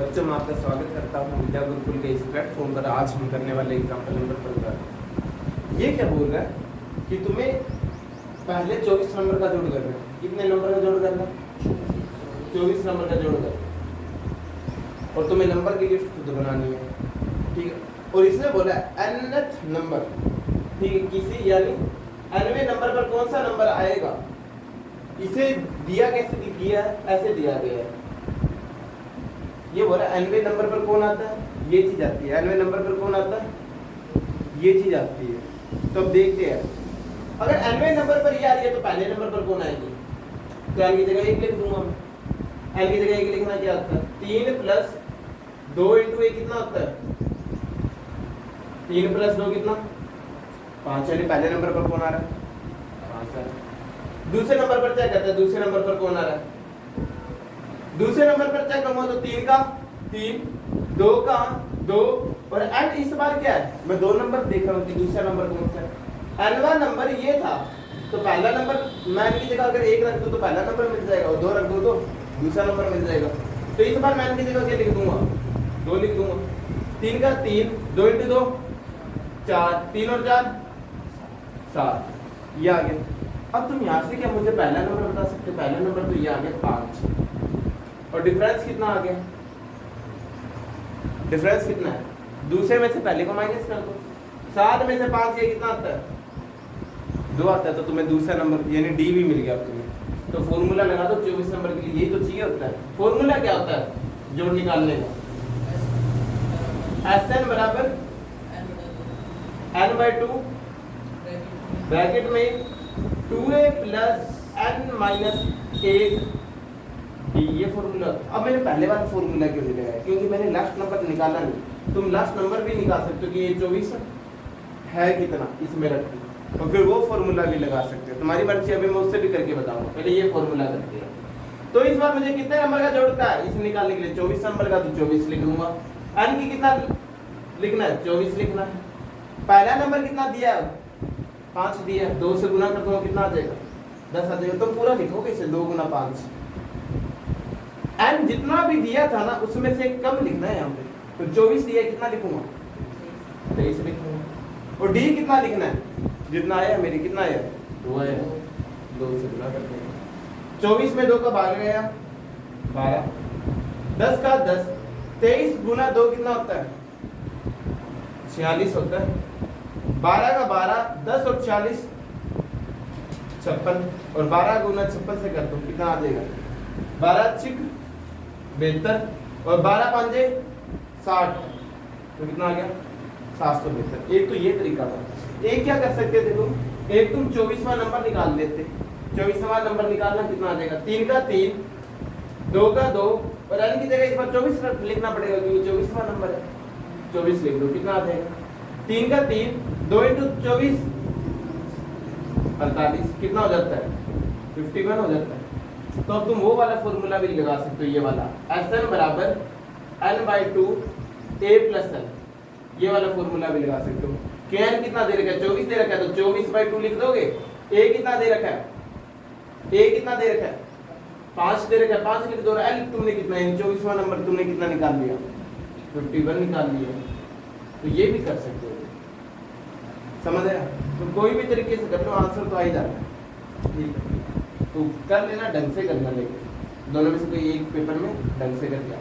बच्चों मैं आपका स्वागत करता हूँ विद्या गुरुकुल के इस प्लेटफॉर्म पर। आज हम करने वाले एग्जाम्पल नंबर 15। ये क्या बोल रहा है कि तुम्हें पहले 24 नंबर का जोड़ करना है। कितने नंबर का जोड़ करना है? 24 नंबर का जोड़ करना, और तुम्हें नंबर की लिस्ट खुद बनानी है, ठीक है। और इसने बोला है nth नंबर, ठीक है, किसी यानी nवें नंबर पर कौन सा नंबर आएगा। इसे दिया कैसे दिया है? ऐसे दिया गया है। ये बोला nवें नंबर पर कौन आता है, ये चीज आती है। nवें नंबर पर कौन आता है, ये चीज आती है। तो अब देखते हैं, अगर nवें नंबर पर ये आ रही है तो पहले नंबर पर कौन आएगी। तो n की जगह 1 लिख दूंगा मैं। n की जगह 1 लिखना क्या होता है? 3 प्लस 2 इंटू 1 कितना होता है? 3 प्लस 2 कितना? 5। यानी पहले नंबर पर कौन आ रहा है? 5 आ रहा है। दूसरे नंबर पर क्या करता है? दूसरे नंबर पर कौन आ रहा है? दूसरे नंबर पर चेक करूंगा तो 3 का 3, 2 का 2, और n इस बार क्या है? मैं 2 नंबर देख रहा हूँ कि दूसरा नंबर कौन सा है। nवां नंबर ये था तो पहला नंबर मैं n की जगह अगर 1 रख दूं तो पहला नंबर मिल जाएगा, और 2 रख दूं तो दूसरा नंबर मिल जाएगा। तो इस बार मैं n की जगह क्या लिख दूंगा? 2 लिख दूंगा। 3 का 3, 2 इंटू 2 4, 3 और 4 7, ये आ गया। अब तुम यहाँ से क्या मुझे पहला नंबर बता सकते हो? पहला नंबर तो ये आ गया 5, और डिफरेंस कितना आ गया? डिफरेंस कितना है? दूसरे में से पहले को माइनस कर दो। 7 में से 5 ये कितना आता है? 2 आता है। तो तुम्हें दूसरा नंबर यानी डी भी मिल गया अब तुम्हें। तो फॉर्मूला लगा दो 24 नंबर के लिए। यही तो चाहिए होता है। फॉर्मूला क्या होता है जोड़ निकालने का? Sn बराबर n/2 ब्रैकेट में 2a प्लस n माइनस 1 ये फॉर्मूला। अब मैंने पहले वाला फॉर्मूला क्यों नहीं लगाया? क्योंकि मैंने लास्ट नंबर निकाला नहीं। तुम लास्ट नंबर भी निकाल सकते हो कि ये 24 है कितना, इसमें रख दो, और फिर वो फॉर्मूला भी लगा सकते हो। तुम्हारी मर्जी। अभी मैं उससे भी करके बताऊंगा। पहले ये फॉर्मूला करते हैं। तो इस बार मुझे कितने नंबर का जोड़ता है इसे निकालने के लिए? 24 नंबर का, तो 24 लिख दूंगा। n की कितना लिखना है? 24 लिखना है। पहला नंबर कितना दिया है? 5 दिया है। 2 से गुना कर दूंगा, कितना आ जाएगा? 10 आ जाएगा। तुम पूरा लिखोगे इसे 2 गुना 5। n जितना भी दिया था ना उसमें से कम लिखना है यहाँ पे। तो 24 दिया, कितना लिखूंगा? 23 लिखूंगा। और d कितना लिखना है? जितना आया मेरी, कितना आया? 2 आया। 2 से गुना करते हैं। 24 में 2 का भाग गया 12, 10 का 10, 23 गुना 2 कितना होता है? 46 होता है। 12 का 12, 10 और 46 56, और 12 गुना 56 से कर दो, कितना आ जाएगा? 12 छिक 72, और 12 पांजे 60, तो कितना आ गया? 772। एक तो ये तरीका था। एक क्या कर सकते थे तुम? एक तुम 24वां नंबर निकाल लेते। 24वां नंबर निकालना कितना आ जाएगा? 3 का 3, 2 का 2, और n की जगह इस बार 24 लिखना पड़ेगा क्योंकि 24वां नंबर है। 24 लिख दो, कितना आ जाएगा? 3 का 3, 2 इंटू 24 48, कितना हो जाता है? 51 हो जाता है। तो अब तुम वो वाला फॉर्मूला भी लगा सकते हो, ये वाला Sn बराबर n/2 a प्लस n, ये वाला फॉर्मूला भी लगा सकते हो। कि n कितना दे रखा है? 24 दे रखा है, तो 24/2 लिख दोगे। a कितना दे रखा है? a कितना दे रखा है? 5 दे रखा है, 5 लिख दो। l तुमने कितना, 24वां नंबर तुमने कितना निकाल लिया? 51 निकाल लिया। तो ये भी कर सकते हो, समझ आया? तो कोई भी तरीके से कर लो, आंसर तो आ ही जाता है। ठीक है, तो कर लेना, ढंग से करना, लेकिन दोनों में से कोई एक पेपर में ढंग से करके आओ।